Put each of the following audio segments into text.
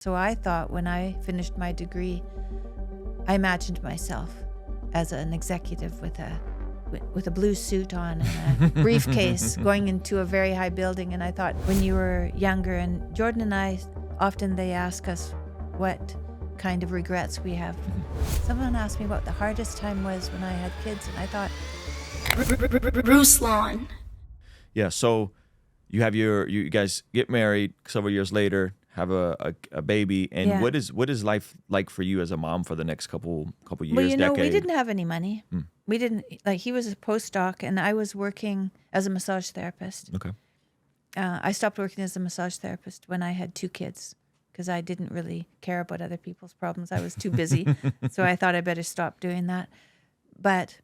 So I thought when I finished my degree, I imagined myself as an executive with a blue suit on and a briefcase going into a very high building. And I thought when you were younger, and Jordan and I, often they ask us what kind of regrets we have. Someone asked me what the hardest time was when I had kids, and I thought, Ruslan. Yeah, so you guys get married several years later, have a baby, and Yeah. what is life like for you as a mom for the next couple years, well, you know, decade? we didn't have any money. We didn't, like, he was a postdoc and I was working as a massage therapist. Okay. I stopped working as a massage therapist when I had 2 kids because I didn't really care about other people's problems. I was too busy. So I thought I better stop doing that. But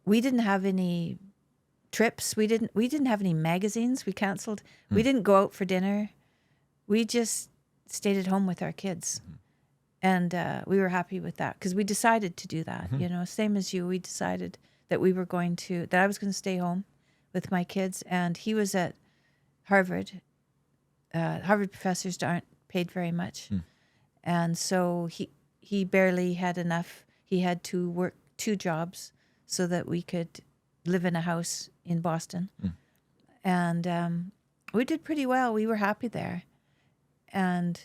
we didn't have any trips. We didn't have any magazines. We canceled. We didn't go out for dinner. We just stayed at home with our kids. And we were happy with that because we decided to do that. You know, same as you, we decided that I was going to stay home with my kids. And he was at Harvard. Harvard professors aren't paid very much. And so he barely had enough. He had to work 2 jobs so that we could live in a house in Boston. And we did pretty well. We were happy there. And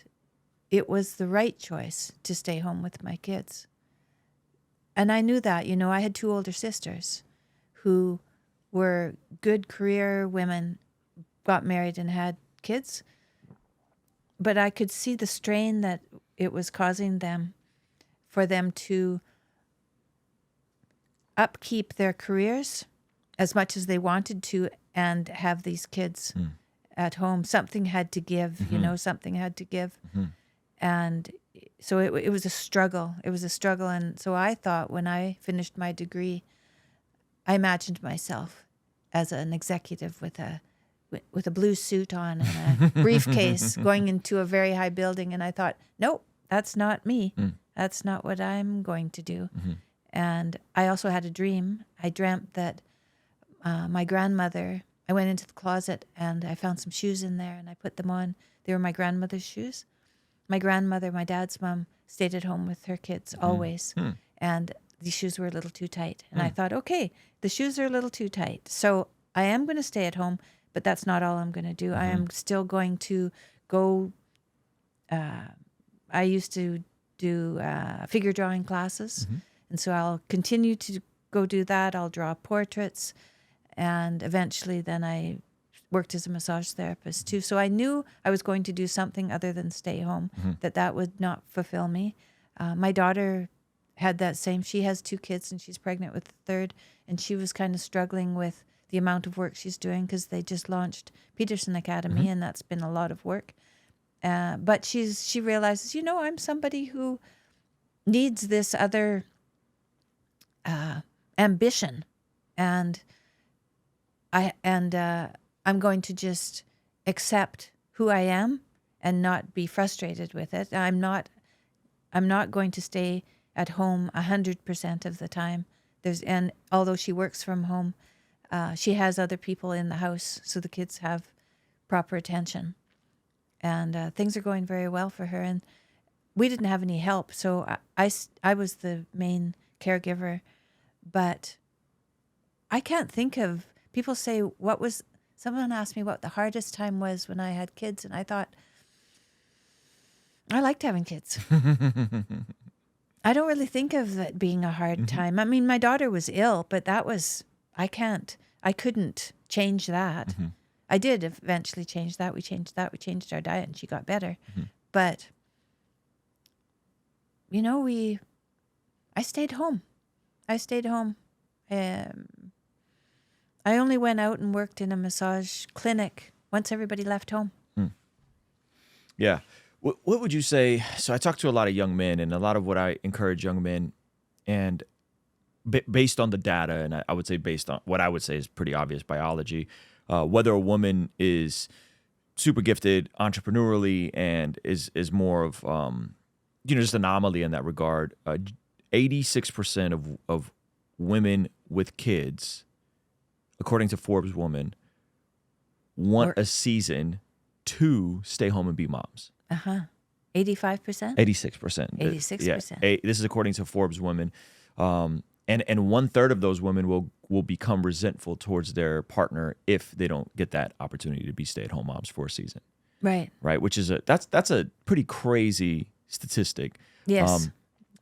it was the right choice to stay home with my kids. And I knew that, you know, I had 2 older sisters who were good career women, got married and had kids. But I could see the strain that it was causing them for them to upkeep their careers as much as they wanted to and have these kids at home. Something had to give, you know, something had to give. And so it was a struggle. It was a struggle. And so I thought when I finished my degree, I imagined myself as an executive with a blue suit on and a briefcase going into a very high building. And I thought, nope, that's not me. That's not what I'm going to do. And I also had a dream. I dreamt that my grandmother, I went into the closet and I found some shoes in there and I put them on. They were my grandmother's shoes. My grandmother, my dad's mom, stayed at home with her kids always. And these shoes were a little too tight. And I thought, okay, the shoes are a little too tight. So I am going to stay at home, but that's not all I'm going to do. I am still going to go. I used to do figure drawing classes. And so I'll continue to go do that. I'll draw portraits. And eventually then I worked as a massage therapist too. So I knew I was going to do something other than stay home, that would not fulfill me. My daughter had that same, she has 2 kids and she's pregnant with the 3rd. And she was kind of struggling with the amount of work she's doing because they just launched Peterson Academy and that's been a lot of work. But she realizes, you know, I'm somebody who needs this other ambition. And I'm going to just accept who I am and not be frustrated with it. I'm not going to stay at home 100% of the time. And although she works from home, she has other people in the house, so the kids have proper attention. And things are going very well for her. And we didn't have any help, so I was the main caregiver. But I can't think of, people say, someone asked me what the hardest time was when I had kids, and I thought, I liked having kids. I don't really think of it being a hard time. I mean, my daughter was ill, but I couldn't change that. I did eventually change that. We changed our diet and she got better. But, you know, I stayed home. I only went out and worked in a massage clinic once everybody left home. Yeah. What would you say? So I talk to a lot of young men, and a lot of what I encourage young men, and based on the data, and I would say based on what I would say is pretty obvious biology, whether a woman is super gifted entrepreneurially and is more of just anomaly in that regard. 86% of women with kids, according to Forbes Woman, want a season to stay home and be moms. 85%? 86%. 86%. Yeah, this is according to Forbes Women. And 1/3 of those women will become resentful towards their partner if they don't get that opportunity to be stay-at-home moms for a season. Right. Right, which is that's a pretty crazy statistic. Yes.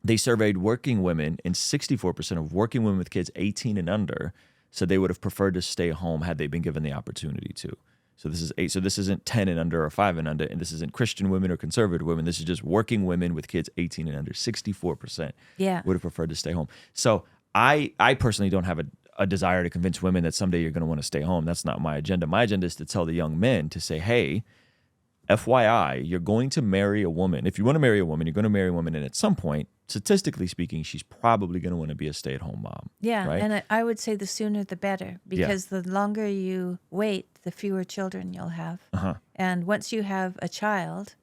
They surveyed working women, and 64% of working women with kids 18 and under said they would have preferred to stay home had they been given the opportunity to. So this is 8. So this isn't 10 and under or 5 and under, and this isn't Christian women or conservative women. This is just working women with kids 18 and under. 64% would have preferred to stay home. So I personally don't have a desire to convince women that someday you're going to want to stay home. That's not my agenda. My agenda is to tell the young men to say, hey, FYI, you're going to marry a woman. If you want to marry a woman, you're going to marry a woman, and at some point, statistically speaking, she's probably going to want to be a stay-at-home mom. Yeah, right? and I would say the sooner the better, because the longer you wait, the fewer children you'll have. And once you have a child,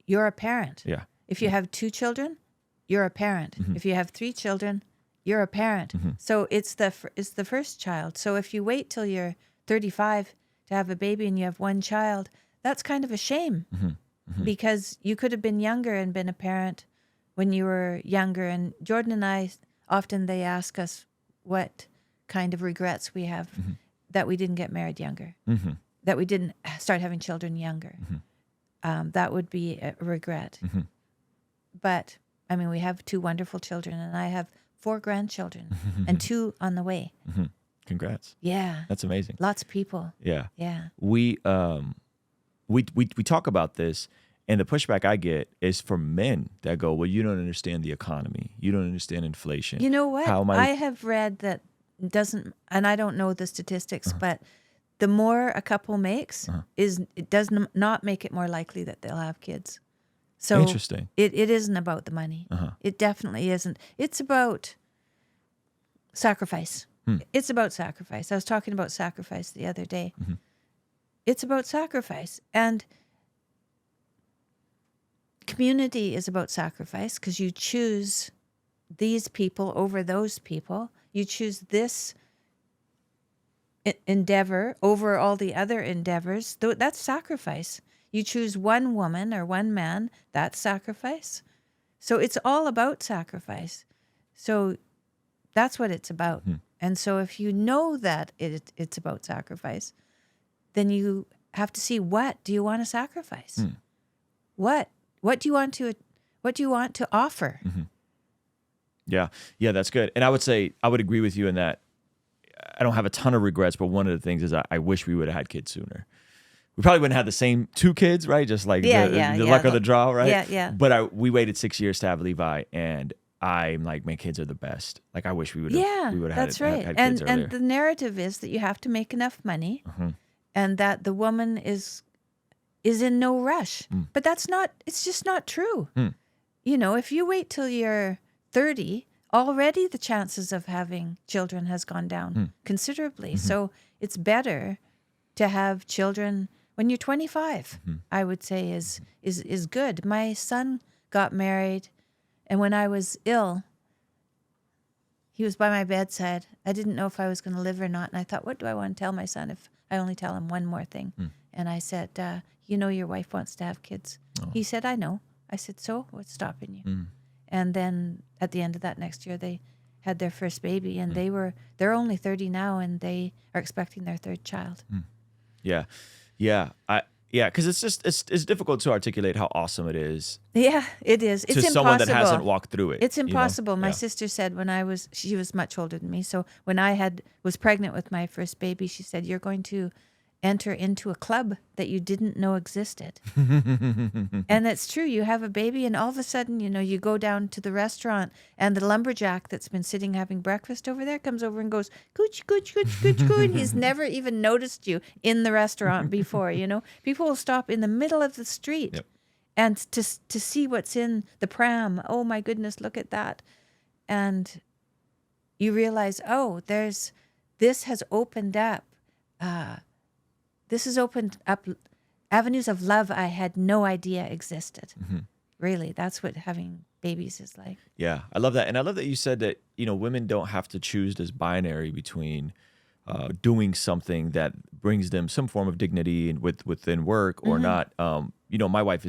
you're a parent. Yeah. If you have 2 children, you're a parent. If you have 3 children, you're a parent. So it's the first child. So if you wait till you're 35 to have a baby and you have 1 child, that's kind of a shame, because you could have been younger and been a parent when you were younger. And Jordan and I, often they ask us what kind of regrets we have that we didn't get married younger, that we didn't start having children younger. That would be a regret. But, I mean, we have 2 wonderful children, and I have 4 grandchildren and 2 on the way. Congrats. Yeah. That's amazing. Lots of people. Yeah. Yeah. We talk about this, and the pushback I get is from men that go, well, you don't understand the economy. You don't understand inflation. You know what? How am I have read that doesn't, and I don't know the statistics, but the more a couple makes, it does not make it more likely that they'll have kids. So interesting. It isn't about the money. It definitely isn't. It's about sacrifice. It's about sacrifice. I was talking about sacrifice the other day. It's about sacrifice. And community is about sacrifice, because you choose these people over those people. You choose this endeavor over all the other endeavors. That's sacrifice. You choose one woman or one man, that's sacrifice. So it's all about sacrifice. So that's what it's about. And so if you know that it's about sacrifice, then you have to see, what do you want to sacrifice? What do you want to offer? Yeah, that's good. And I would say I would agree with you in that I don't have a ton of regrets, but one of the things is I wish we would have had kids sooner. We probably wouldn't have the same 2 kids, right? Just like the luck of the draw, right? Yeah. But we waited 6 years to have Levi, and I'm like, my kids are the best. Like, I wish we would have. We would have that's right. had kids earlier. And the narrative is that you have to make enough money, and that the woman is in no rush. But that's not. It's just not true. You know, if you wait till you're 30, already the chances of having children has gone down considerably. So it's better to have children when you're 25. I would say is good. My son got married, and when I was ill, he was by my bedside. I didn't know if I was going to live or not, and I thought, what do I want to tell my son if I only tell him one more thing? And I said, you know, your wife wants to have kids. He said, I know. I said, so what's stopping you? And then at the end of that next year, they had their first baby, and they're only 30 now, and they are expecting their 3rd child. Yeah. Because it's difficult to articulate how awesome it is. Yeah, it is. It's to impossible. Someone that hasn't walked through it. It's impossible. You know? My sister said she was much older than me. So when I was pregnant with my first baby, she said, you're going to enter into a club that you didn't know existed. And that's true. You have a baby, and all of a sudden, you know, you go down to the restaurant, and the lumberjack that's been sitting having breakfast over there comes over and goes, cooch, cooch, cooch, cooch, cooch. And he's never even noticed you in the restaurant before, you know. People will stop in the middle of the street and to see what's in the pram. Oh, my goodness, look at that. And you realize, this has opened up avenues of love I had no idea existed. Really, that's what having babies is like. Yeah, I love that. And I love that you said that, you know, women don't have to choose this binary between doing something that brings them some form of dignity and within work or not. You know, my wife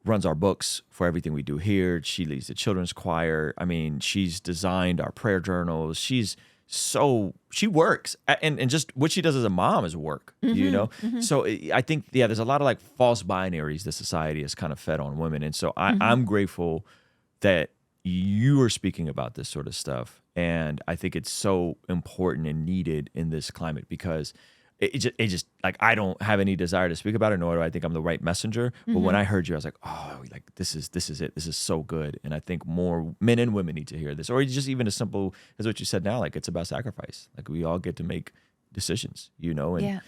runs our books for everything we do here. She leads the children's choir. I mean, she's designed our prayer journals. She works, and just what she does as a mom is work, you know? So I think, there's a lot of like false binaries that society has kind of fed on women. And so I'm grateful that you are speaking about this sort of stuff. And I think it's so important and needed in this climate, because it just like, I don't have any desire to speak about it, nor do I think I'm the right messenger. But when I heard you, I was like, oh, like this is it. This is so good. And I think more men and women need to hear this, or just even as simple as what you said now. Like, it's about sacrifice. Like, we all get to make decisions, you know, and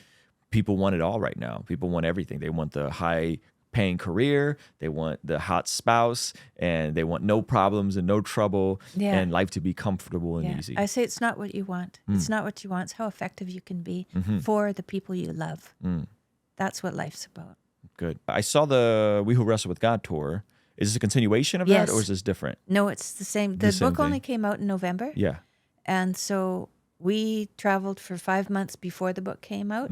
people want it all right now. People want everything. They want the high paying career, they want the hot spouse, and they want no problems and no trouble, and life to be comfortable and easy. I say it's not what you want. It's not what you want. It's how effective you can be for the people you love. That's what life's about. Good. I saw the We Who Wrestle with God tour. Is this a continuation of that, or is this different? No, it's the same. The book only came out in November. Yeah. And so we traveled for 5 months before the book came out.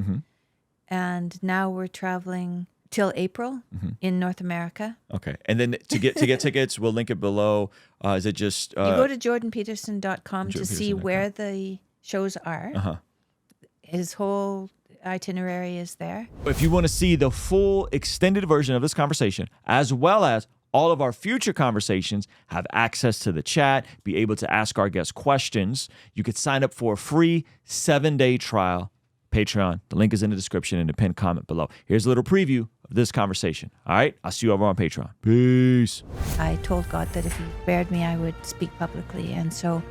And now we're traveling till April in North America. Okay. And then to get tickets, we'll link it below. Is it just... you go to jordanpeterson.com to see where the shows are. His whole itinerary is there. If you want to see the full extended version of this conversation, as well as all of our future conversations, have access to the chat, be able to ask our guests questions, you could sign up for a free 7-day trial. Patreon. The link is in the description and the pinned comment below. Here's a little preview of this conversation. All right? I'll see you over on Patreon. Peace. I told God that if he spared me, I would speak publicly. And so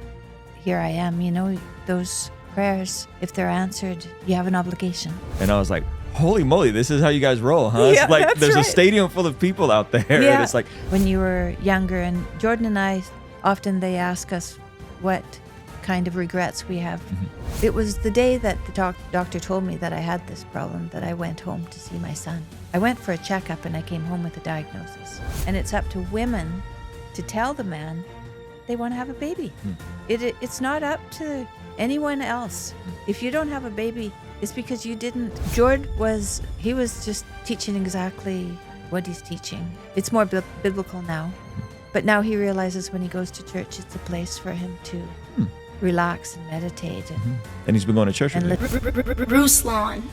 here I am. You know, those prayers, if they're answered, you have an obligation. And I was like, holy moly, this is how you guys roll, huh? Yeah, it's like that's there's right. a stadium full of people out there. Yeah. And it's like, when you were younger, and Jordan and I, often they ask us what kind of regrets we have. It was the day that the doctor told me that I had this problem that I went home to see my son. I went for a checkup and I came home with a diagnosis. And it's up to women to tell the man they want to have a baby. It's not up to anyone else. If you don't have a baby, it's because you didn't. He was just teaching exactly what he's teaching. It's more biblical now. But now he realizes when he goes to church, it's a place for him to relax and meditate. and he's been going to church with me. Ruslan